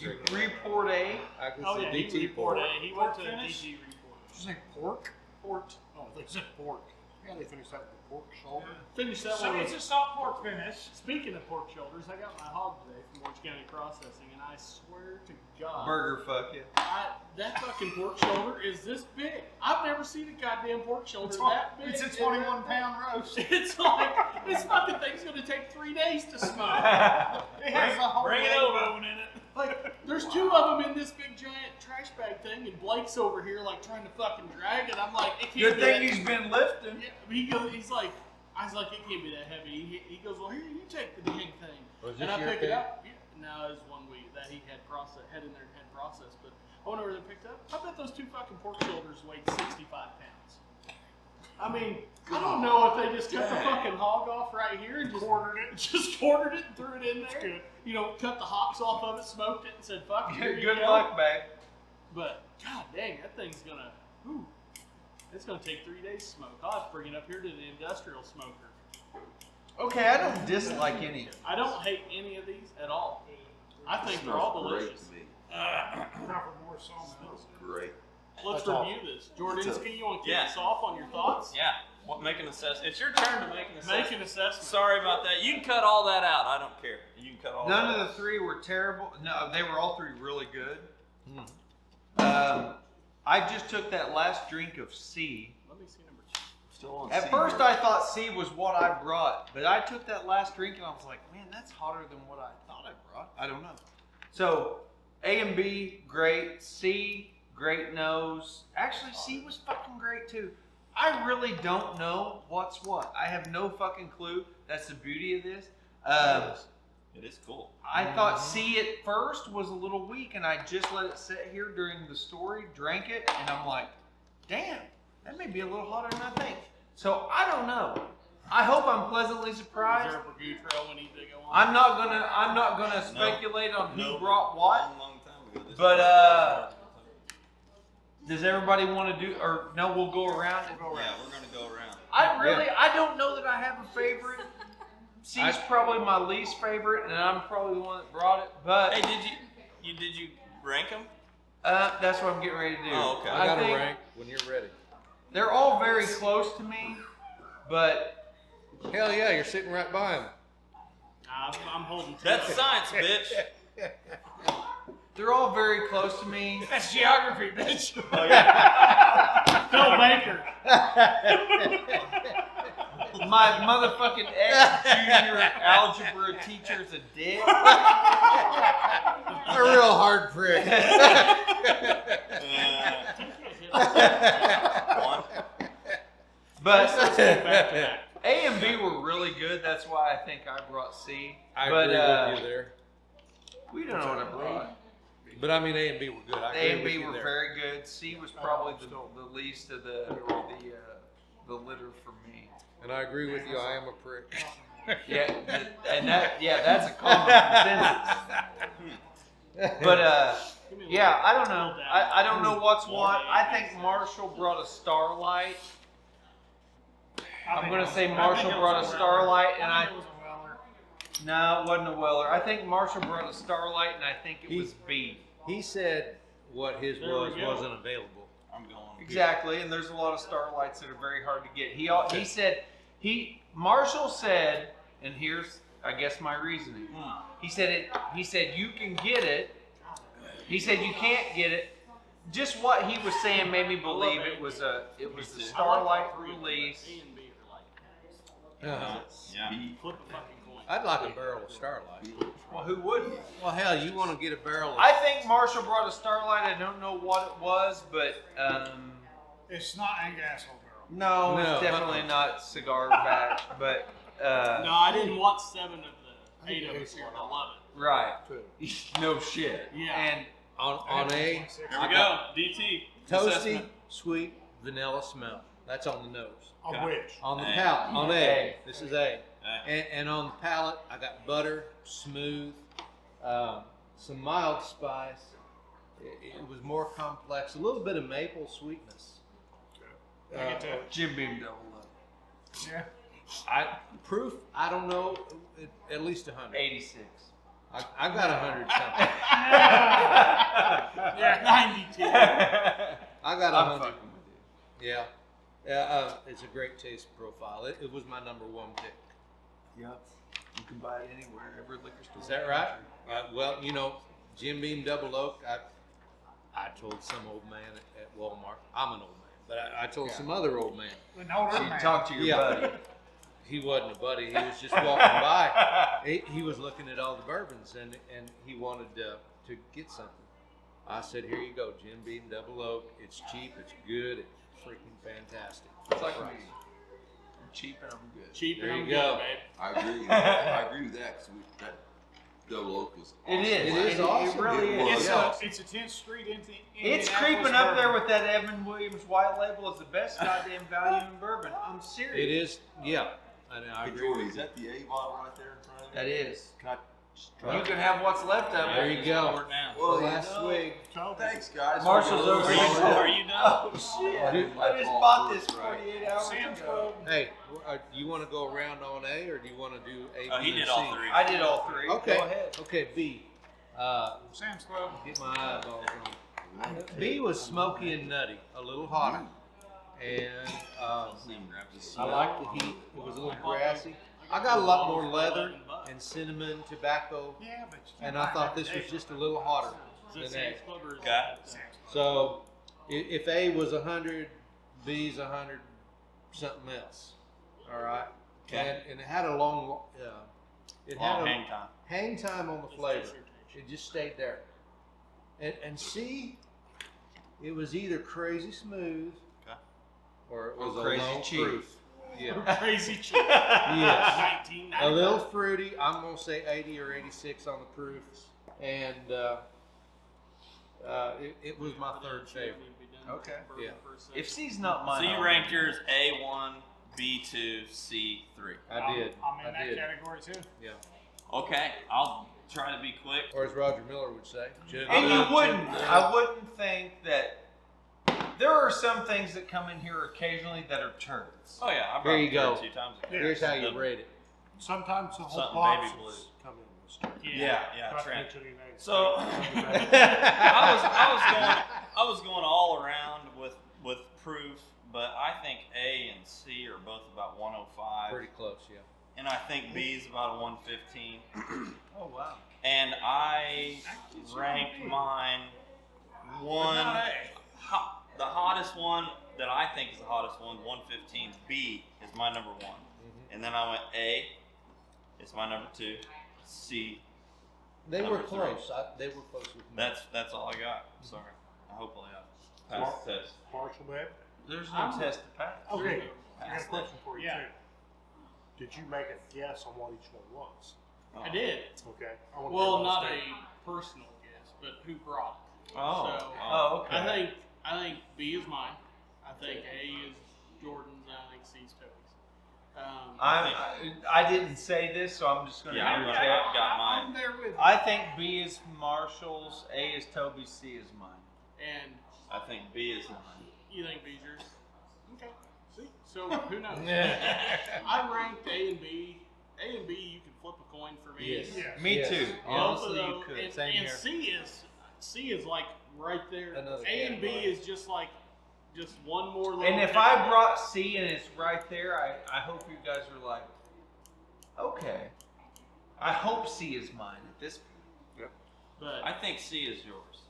You report A. I can Oh see yeah, he DT reported port. A. He went to Pork finish? DG report. Did you say pork? Port. Oh, they said pork. Yeah, they finished that with the pork shoulder. Finish that So one. it's with- a salt pork finish. Speaking of pork shoulders, I got my hog today from Orange County Processing, and I swear to God, Burger fuck you. that fucking pork shoulder is this big. I've never seen a goddamn pork shoulder that big. It's a and 21-pound roast. It's like this fucking thing's gonna take 3 days to smoke. It has a whole bring it leg over. bone in it. Like, there's 2 of them in this big giant trash bag thing, and Blake's over here like trying to fucking drag it. I'm like, it can't Good be thing that- he's been lifting. Yeah, he's like, I was like, it can't be that heavy. He goes, well, here, you take the dang thing. Was And this I your pick it pig? up. Yeah, no, it was one week that he had in there and had processed. But I went over there and picked up. I bet those 2 fucking pork shoulders weighed 65 pounds. I mean, I don't know if they just cut the fucking hog off right here and just quartered it and threw it in there. good. You know, cut the hocks off of it, smoked it, and said, fuck it, here you Good go. luck, babe. But god dang, that thing's gonna, it's gonna take 3 days to smoke. I'll have to bring it up here to the industrial smoker. Okay, I don't dislike any of them. I don't hate any of these at all. I think they're all Smells great delicious. to me. Proper more sawmill. Smells great. Let's That's review this. Jordan, It's a- you want to kick Yeah. us off on your thoughts? Yeah. What? Make an assessment. It's your turn to make an assessment. Make an assessment. Sorry about that. You can cut all that out. I don't care. You can cut all None that of the 3 were terrible. No, they were all 3 really good. Hmm. I just took that last drink of C. Let me see number 2. Still on At C first, here. I thought C was what I brought, but I took that last drink and I was like, man, that's hotter than what I thought I brought. I don't know. So, A and B, great. C, great nose. Actually, C was fucking great too. I really don't know what's what. I have no fucking clue. That's the beauty of this. It is cool. I thought C at first was a little weak, and I just let it sit here during the story, drank it, and I'm like, damn, that may be a little hotter than I think. So I don't know. I hope I'm pleasantly Is surprised. there a Purdue trail we need to go on? I'm not gonna speculate on who No. brought what. Long time ago. This But, was- Does everybody want to do, or no? We'll go around. yeah, we're gonna go around. I don't know that I have a favorite. C's probably my least favorite, and I'm probably the one that brought it. But Hey, did you rank them? that's what I'm getting ready to do. Oh, okay. I got a think rank when you're ready. They're all very close to me, but Hell yeah, you're sitting right by him. I'm holding. That's science, bitch. they're all very close to me. That's geography, bitch. Phil Baker. My motherfucking ex-junior algebra teacher's a dick. A real hard prick. One. But A and B were really good. That's why I think I brought C. I but, agree with you there. We don't know what I brought. But I mean, A and B were good. I A agree and with B you were there. very good. C was probably the least of the litter for me. And I agree with you. I am a prick. Yeah, that's a common consensus. But yeah, I don't know. I don't know what's what. I think Marshall brought a Starlight. I'm gonna say Marshall brought a Starlight, and I think it was a Weller. no, it wasn't a Weller. I think Marshall brought a Starlight, and I think it was B. He said what his There we was go. wasn't available. I'm going. Exactly, and there's a lot of Starlights that are very hard to get. He said Marshall said, and here's I guess my reasoning. He said you can get it. He said you can't get it. Just what he was saying made me believe it was a Starlight release. A and B are like Uh-huh. Yeah. flip a fucking coin. I'd like a barrel of Starlight. Well, who wouldn't? Well, hell, you want to get a barrel of... I think Marshall brought a Starlight. I don't know what it was, but It's not Angasol girl. no, No, it's definitely not cigar back. But No, I didn't want 7 of the 8 of us here, and I love it. right, no shit. Yeah. And On A, Here we go. DT. toasty, Assessment. sweet, vanilla smell. That's on the nose. On Okay. which? On the A. palate, on A. A. This is A. A. And on the palate, I got butter, smooth, some mild spice. It was more complex, a little bit of maple sweetness. I get that. Jim Beam double up. Yeah. Proof, I don't know, at least 100. 86. I got 100 something. Yeah, 92. I got I'm 100. fucking with you. Yeah. It's a great taste profile. It was my number one pick. Yep. You can buy it anywhere, every liquor store. Is that right? Well, you know, Jim Beam Double Oak, I told some old man at Walmart. I'm an old man, but I told some other old man. An older So you man. talk to your buddy. He wasn't a buddy. He was just walking by. He was looking at all the bourbons, and he wanted to get something. I said, here you go, Jim Beam Double Oak. It's cheap. It's good. It's freaking fantastic. It's like me. I'm cheap and I'm good. Cheap There and you I'm go. good, babe. I agree. I agree with that because that double oak was awesome. It is. It is awesome. It really It is. was. It's a 10th Street into It's creeping up there with that Evan Williams White Label as the best goddamn value in bourbon. I'm serious. It is, yeah. I Hey, agree. Jordy, is that the A bottle right there in front of you? That is. Can I just try You it? can have what's left of There it. you go. Now. Well, you Last know, swig. Thanks, guys. Marshall's over Are here. you done? Oh shit! Dude, I just bought this 48 hours Sam's ago. Club. Hey, you want to go around on A, or do you want to do A, Oh, B, he and did C? all 3. I did all 3. Okay. Go ahead. Okay, B. Sam's Club. Get my eyeballs on. B was smoky and nutty, a little hotter, and I liked the heat. It was a little grassy. I got a lot more leather and cinnamon, tobacco, Yeah, but you and can't I buy thought that this every was day. just a little hotter Is than it A. Sam's Club or is Okay. it- Sam's Club. So if A was 100, B's 100 something else. All right. Okay. And it had a long, it had Long a hang time. hang time on the flavor. It's It just stayed there. And C, it was either crazy smooth, Okay. or it was Or a crazy low cheap. proof. Yeah. Crazy cheap. Yes. 1995. A little fruity. I'm gonna say 80 or 86 on the proof, and it was my third favorite. Okay. Yeah. If C's not mine, So you I'll ranked leave. yours A1, B2, C3. I did. I'm in I that did. category too. Yeah. Okay, I'll try to be quick. Or as Roger Miller would say, And you wouldn't. I wouldn't think that. There are some things that come in here occasionally that are turds. Oh yeah, I brought Here you it go. 2 times ago. Here's how you rate it. Sometimes the whole Something box baby blue. come in this stuff. Yeah, Not to Trent. mention any names. So I was going all around with proof, but I think A and C are both about 105, Pretty close, yeah. and I think B is about a 115. Oh wow. And I ranked mine the hottest one that I think is the hottest one, 115. B is my number one, and then I went A. It's my number 2. C. They Number were 3. close. They were close with me. That's all I got. Sorry. Hopefully I passed the test. Partial bet. There's no test to pass. Okay, I got Pass a question for you Yeah. too. Did you make a guess on what each one was? I did. Okay. I wanna Well, hear not those a personal guess, but who brought it. Oh. So, Oh, okay. I think B is mine. I think A is Jordan's. And I think C is Toby's. I didn't say this, so I'm just going to Yeah, I've got mine. I'm there with you. I think B is Marshall's, A is Toby's, C is mine. And I think B is mine. you think B's yours? Okay. See? So who knows? I ranked A and B. A and B, you can flip a coin for me. Yes. Yeah. Me Yes. too. Both Honestly, of you those- could. And, Same and here. C is like right there. Another A and B category. is just like one more. Little And if I brought C and it's right there, I hope you guys are like, okay. I hope C is mine at this point. but I think C is yours.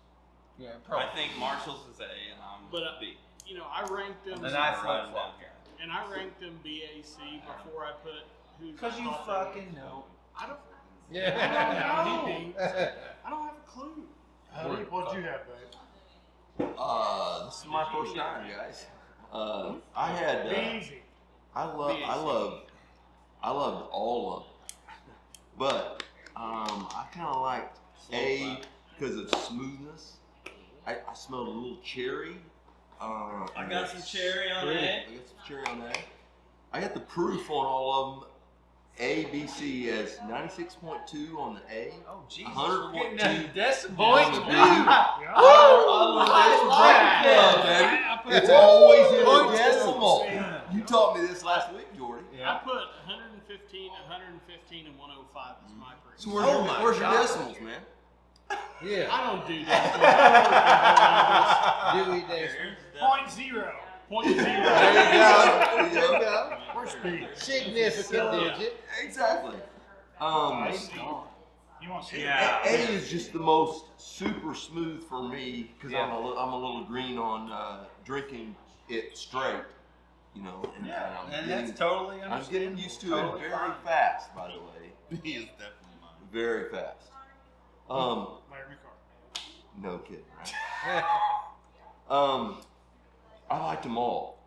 Yeah, I think Marshall's is A and I'm But, B. I ranked them. And I Write 'em flip down flop. here. And I ranked them B, A, C before I put who's. Because you fucking know. I don't. Yeah. I don't have a clue. What'd you have, babe? This is my first time, guys. I had. Be easy. I loved all of them, but I kind of liked A because of smoothness. I smelled a little cherry. I got some cherry on I A. got some cherry on A. I got the proof on all of them. A, B, C as 96.2 on the A. Oh, Jesus. 100.2 We're getting a decimal. on the B. Yeah. It's always in a Point decimal. two. You taught me this last week, Jordy. I put 115, 115, and 105 as my proof. So where's your decimals, man? Yeah. I don't do that. Dewey Davis. Point zero. Point zero. There you go. Where's B? Significant digit. Exactly. You want to see Yeah. A is just the most super smooth for me because I'm a little green on drinking it straight, you know. And, And that's totally I'm understandable. getting used to Totally it very fine. fast, by the way. B is definitely mine. Very fast. Laramie Carr. No kidding, right? I liked them all.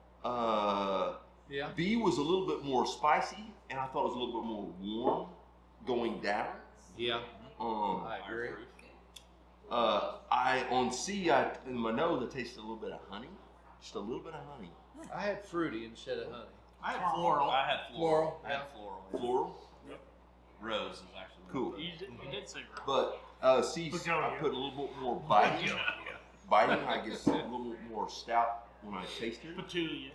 Yeah. B was a little bit more spicy, and I thought it was a little bit more warm going down. Yeah. I agree. On C, in my nose, I tasted a little bit of honey, just a little bit of honey. I had fruity instead of honey. I had floral. I had floral. Floral, I had floral. Floral, Rose is actually cool. You did say rose. But C, I Begonia. put a little bit more biting. Biting, I guess, a little bit more stout when I tasted it. Petunia.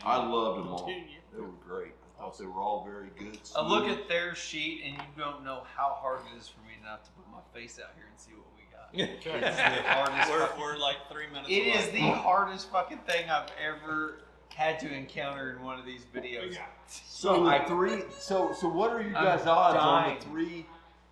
I loved them all. Petunia. They were great. I thought they were all very good. I look smooth. at their sheet and you don't know how hard it is for me not to put my face out here and see what we got. It's the hardest fucking- We're like 3 minutes It away. is the hardest fucking thing I've ever had to encounter in one of these videos. So the three. So what are you guys odds on dying. the three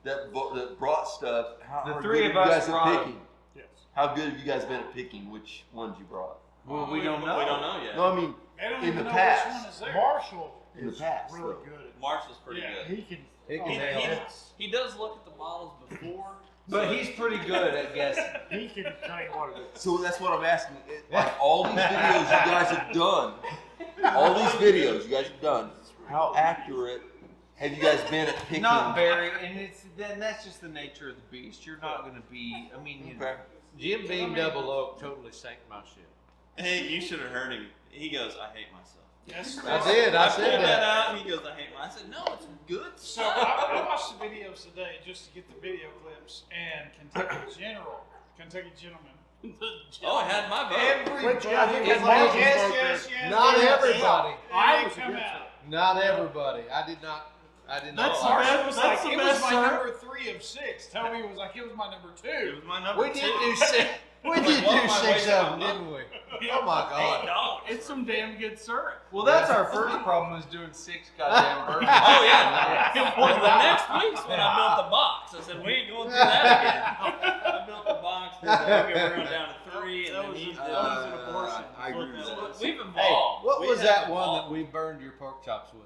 that brought stuff? How The how three good of have you us guys at brought 'em. picking? Yes. How good have you guys been at picking which ones you brought? Well, we don't know. We don't know yet. No, I mean They don't in even the know past. which one is there. Marshall In the is past, really though. good. Marshall's pretty Yeah, good. he can. It can He, nail he, it. he does look at the bottles before. But he's pretty good at guessing. He can tell you what it is. So that's what I'm asking. Like all these videos you guys have done, all these videos you guys have done, how accurate have you guys been at picking? Not very, and that's just the nature of the beast. You're not going to be. I mean, you know, Okay. Jim Beam Double Oak totally sank my ship. Hey, you should have heard him. He goes, "I hate myself." Yes. I did. I pulled said that that. out. He goes, "I hate myself." I said, "No, it's good." So I watched the videos today just to get the video clips, and Kentucky Gentleman. Oh, I had my vote. Which I think It is Marshall's yes, vote yes, there. Not everybody. I come out Not everybody. I did not. That's the Marshall best. was That's like, the it was best, my sir. number 3 of 6. Toby was like, it was my number 2. It was my number We 2. did do 6. We Like, did what do am I 6 wasting of my them, money? didn't we? Oh my God. $8. It's some damn good syrup. Well, that's our first problem is doing 6 goddamn bourbons. Oh yeah. Well, the next week's when I built the box, I said we ain't going through that again. I built the box. They said, okay, we're going down to 3, and then he's an abortion. I agree with that. We've Hey, evolved. what We was have that one evolved. that we burned your pork chops with?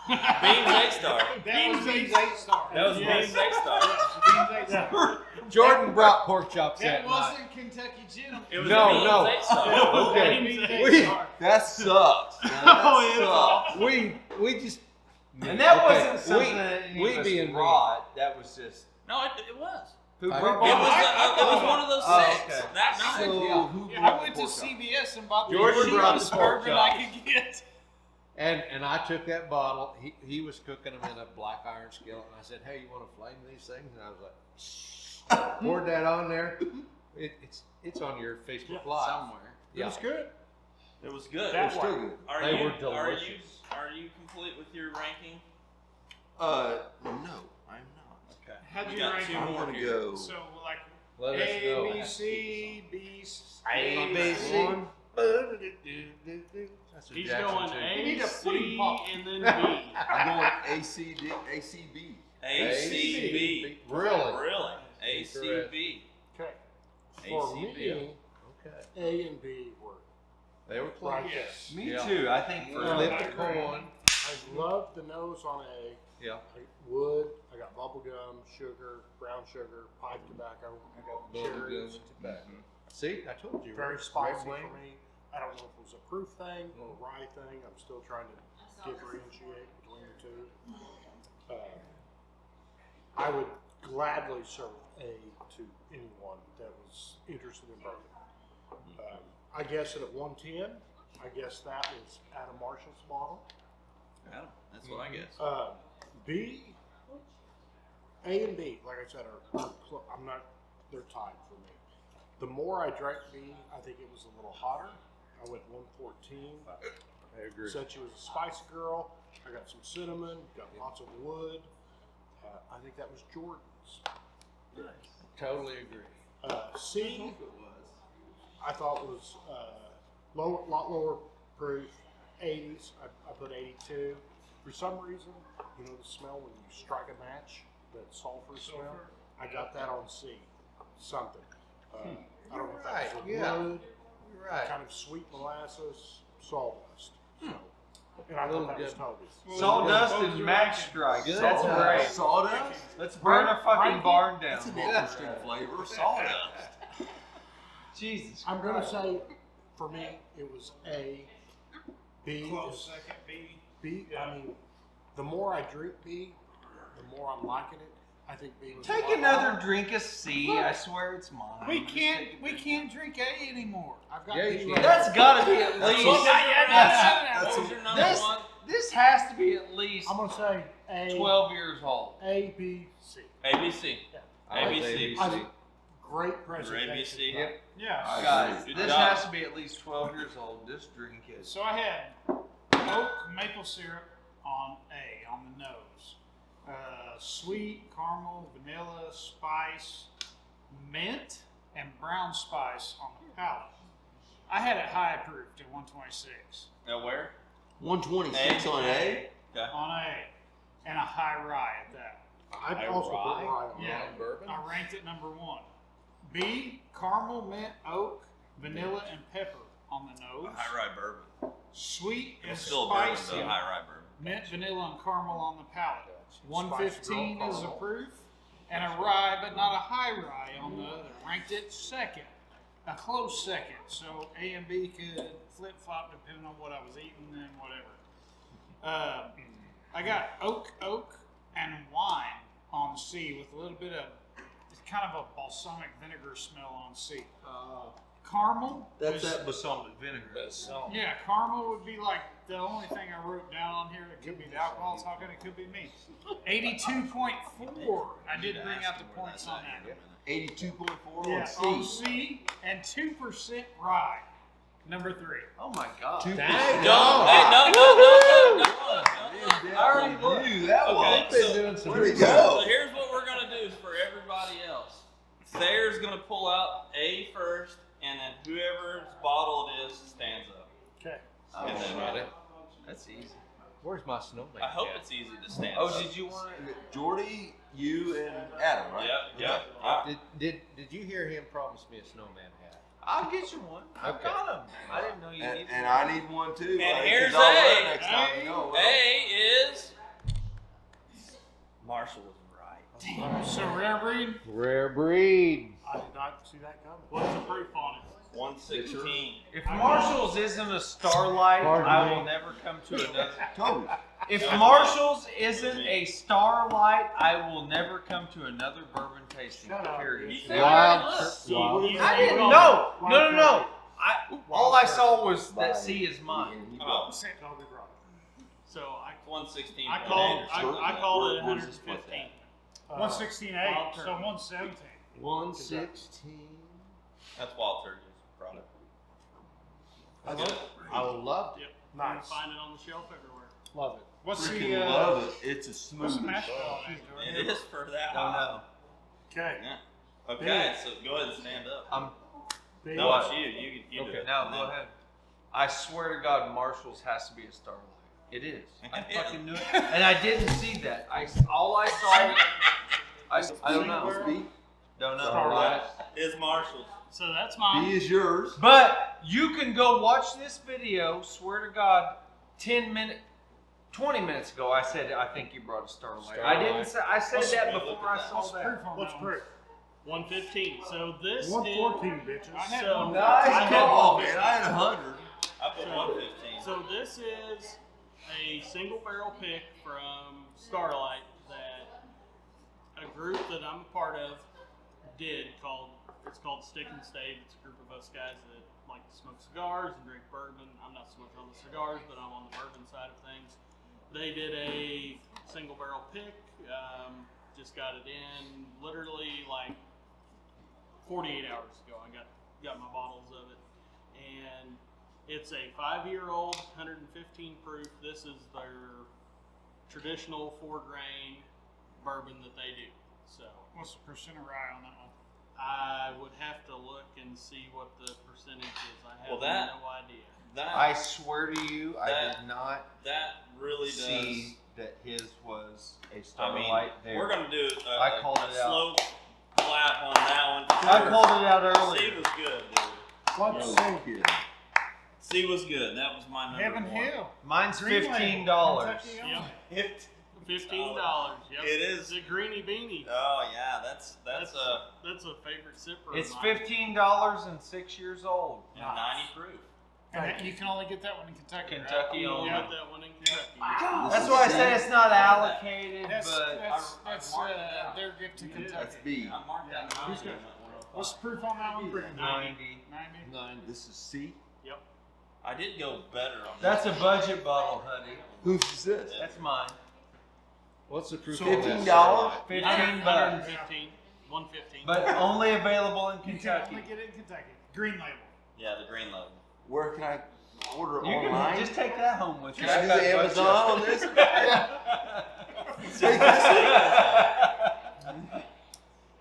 Beans 8-star. That was Beans 8-star. That was Yes. Beans 8-star. Beans 8-star. Jordan brought pork chops That that night. wasn't Kentucky Jim. It was No, Beans no. 8-star. Okay. Beans We- 8-star. That sucks. Man. Oh, That it's sucks. We just. And that Okay, wasn't something that any we of us being brought. That was just No, it was. who I- brought It it. was one of those Oh, 6 okay. that night. So who Yeah, brought I went the to pork chop? CVS and bought the Jordan brought the cheapest pork bourbon I chops. could get. And I took that bottle. He was cooking them in a black iron skillet, and I said, "Hey, you want to flame these things?" And I was like, poured that on there. It's on your Facebook Live somewhere. It was good. It was good. That Still good. Are They you were delicious. Are you complete with your ranking? No, I'm not. Okay. How'd We you got rank 2 them? I'm more gonna here. go. So like Let us A, know. B, C, B, C. A, B, C. One. That's a He's Jackson going too. You need A, a pudding C, pop. and then B. I'm going ACB. ACB. Really? Really? ACB. Okay. For ACB. me, Okay. A and B were They were close. right Yes. Me Yeah. too. I think for Yeah. Flip I the agree. coin. I love the nose on A. Yeah. I wood. I got bubble gum, sugar, brown sugar, pipe tobacco. I got cherries. See, I told you. Very Red spicy wing. for me. I don't know if it was a proof thing or a rye thing. I'm still trying to differentiate between the two. I would gladly serve A to anyone that was interested in bourbon. I guess it at 110. I guess that was Adam Marshall's bottle. Adam, that's what I guess. B, A and B, like I said, they're tied for me. The more I drank B, I think it was a little hotter. I went 114. I agree. Said she was a spicy girl. I got some cinnamon, got lots of wood. I think that was Jordan's. Totally agree. C, I thought was lot lower proof, 80s. I put 82. For some reason, you know the smell when you strike a match, that sulfur smell. I got that on C. Something. I don't know if that was Right, yeah. wood, You're right. kind of sweet molasses, sawdust. So, and I Little thought that was good. Toby's. Sawdust What was and your match ranking? strike. Good. That's Yeah. great. Sawdust? Let's burn a fucking Ranking? barn down. That's an interesting flavor. Sawdust. Jesus. I'm going to say, for me, it was A. B Close is second, B. B. I mean, the more I drink B, the more I'm liking it. I think B was. a Take lot another hotter. drink of C. I swear it's mine. We can't drink A anymore. I've got Yeah, B you right can. That's got to be at That's least. what- What was your number This, one? this has to be at least I'm going to say A. 12 years old. A, B, C. ABC. I like ABC. I think great presentation. ABC. Yep. Yeah. Guys, Good this job. has to be at least 12 years old. This drink is. So I had oak maple syrup on A, on the nose. Sweet, caramel, vanilla, spice, mint, and brown spice on the palate. I had it high approved at 126 Now where? 126 on A. Okay. on A, and a high rye at that. I'd A also put rye? rye on Yeah. that. Bourbon. I ranked it number 1. B, caramel, mint, oak, vanilla, and pepper on the nose. High rye bourbon. Sweet and It's still a bourbon, spicy. though. High rye bourbon. Mint, vanilla, and caramel on the palate. Spicy 115 girl is caramel. approved, and a rye, but not a high rye on the other. Ranked it second, a close second. So A and B could flip flop depending on what I was eating and whatever. I got oak, and wine on C with a little bit of it's kind of a balsamic vinegar smell on C. Caramel. That's was- that balsamic vinegar. Yeah, caramel would be like the only thing I wrote down on here. It could be the alcohol talking, it could be me. 82.4. I did bring out the points on that. 82.4 Yeah, on on C. C and 2% rye. Number 3. Oh my God. 2%. Don't. Hey, no. in-depth I already review. That Okay, one. I've been so- doing some Where'd he research. go? So here's what we're gonna do for everybody else. Thayer's gonna pull out A first, and then whoever's bottle it is stands up. Okay. Oh, And then- shit. That's easy. Where's my snowman? I hope cat? it's easy to stand Oh, up. did you want it? Jordy, you, and Adam, right? Yep. Yep. Did you hear him promise me a snowman hat? I'll get you one. I've Okay. got them. I didn't know you needed And one. I need one too. And buddy, here's 'cause I'll learn A. next time, you know. A is Marshall was right. So rare breed. Rare breed. I did not see that coming. What's the proof on it? 116. If Marshall's isn't a Starlight, Pardon I me? will never come to another. Toby. If Marshall's isn't a Starlight, I will never come to another bourbon tasting. Shut up. Period. You There Wild it is. Wild. I didn't know. No. All I saw was that C is mine. Oh, Toby brought So 116. I called Sure. I called it Where's this place 115. it. 116.8. Wild So turkey. 117. 116. That's Wild Turkey's product. I loved it. Yep. Nice. You can find it on the shelf everywhere. Love it. What's Freaking the love it. It's a what's the smoothie. mash bill name? It is for that. Don't know. Okay. Yeah. Okay, so go ahead and stand up. I'm Big No, What? it's you. You do okay. it. Now go ahead. I swear to God, Marshall's has to be a Starlight. It is. I Yeah. fucking knew it, and I didn't see that. All I saw. I don't know. B. Don't know. Starlight. Is Marshall's. So that's mine. B is yours. But you can go watch this video. Swear to God, 20 minutes ago, I said I think you brought a Starlight. I didn't say. I said that before I saw What's that. proof on What's that one? proof? 115. So this 114, is bitches. I had So- one- Nice I had call, one- man. I had 100. I put 115. So this is a single barrel pick from Starlight that a group that I'm a part of it's called Stick and Stave. It's a group of us guys that like to smoke cigars and drink bourbon. I'm not smoking on the cigars, but I'm on the bourbon side of things. They did a single barrel pick. Just got it in literally like 48 hours ago. I got my bottles of it, and it's a 5-year-old, 115 proof. This is their traditional 4-grain bourbon that they do. So What's the percent of rye on that one? I would have to look and see what the percentage is. I have Well, that- no idea. I swear to you, I That- did not That really does. see that his was a I Starlight mean, there. we're gonna do I called it out. slow clap on that one. I called it out C earlier. was good, dude. What's No kidding. C was good. That was my number Heaven one. Hill? Mine's Green Label, $15. Kentucky Yep. only. $15. Yep. It is. It's a greeny beanie. Oh yeah, that's That's a favorite sipper. It's of mine. $15 and 6 years old. 90 proof. And that, you can only get that one in Kentucky. right? Kentucky You only. got that one in Kentucky. That's why I said it's not allocated, That's but their gift to Kentucky. That's B. I marked that Who's 90. got- What's the proof on that one? Brandon? 90. 90. This is C. Yep. I did go better on That's a budget bottle, honey. Whose is this? That's mine. What's the proof? So on that $15? Starlight? 15 bucks. 115. 115. But only available in You can only Kentucky. get it in Kentucky. Green label. Yeah, the green label. Where can I order You online? can just take that home with you. Can I do got the a bunch Amazon of- on this?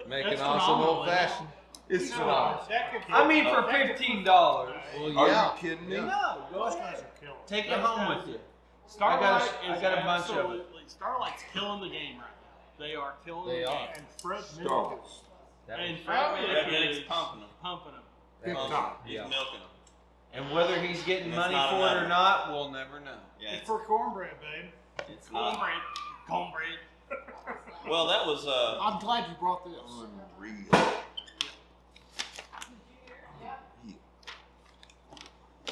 Make That's an awesome phenomenal, old fashioned. It's No, phenomenal. that could I mean, for that could- $15. Well, Are yeah. you kidding me? No, go Those ahead. guys are killers. Take it Those home guys- with you. Starlight I is got a bunch of it. absolutely Starlight's killing the game right now. They are killing They the are. game. And Fred Star. Milk is That And is- Fred Oh, yeah. Minnick Minnick's is pumping them. pumping them. big that- time. He's Yeah. milking them. And whether he's getting It's money not for it enough. or not, we'll never know. Yeah, It's for cornbread, babe. it's not. Cornbread. Cornbread. Well, that was I'm glad you brought this. Unreal.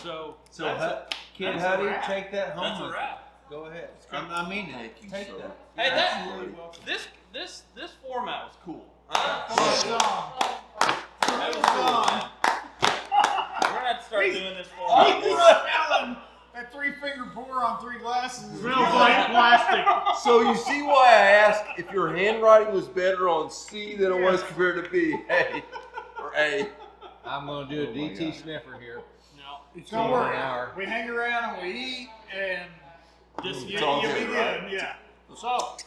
So, So, that's Kid that's a Huddy, wrap. take that home that's a with you. wrap. Go ahead. I mean it. Thank you, Take sir. that. Hey, that Absolutely. this format was cool. Well That was cool, man. We're gonna have to start doing this format. He's smelling that 3-finger pour on 3 glasses. Smells like plastic. So you see why I asked if your handwriting was better on C than it was compared to B. Hey, or A. I'm going to do a Oh my DT God. sniffer here. No. It's See don't you in worry. an hour. We hang around and we eat, and Just It's all you'll be good, good. right? Yeah. So,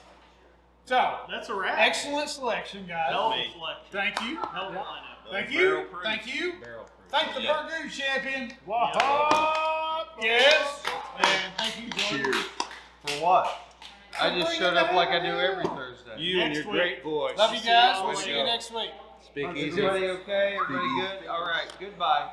That's a wrap. excellent selection, guys. Hell of a Me. selection. Thank you. Hell of a Yeah. lineup. Thank Barrel you. proof. Thank you. Barrel proof. Thank the Yeah. Burgoo champion. Yeah. Yes. And thank you, Jordan. Cheers. For what? I just bringing showed up that like I up do here. every Thursday. You and Next your week. great voice. Love you See guys. y'all We'll see you later. next week. Speak easy. Everybody okay? Everybody good? All right. Goodbye.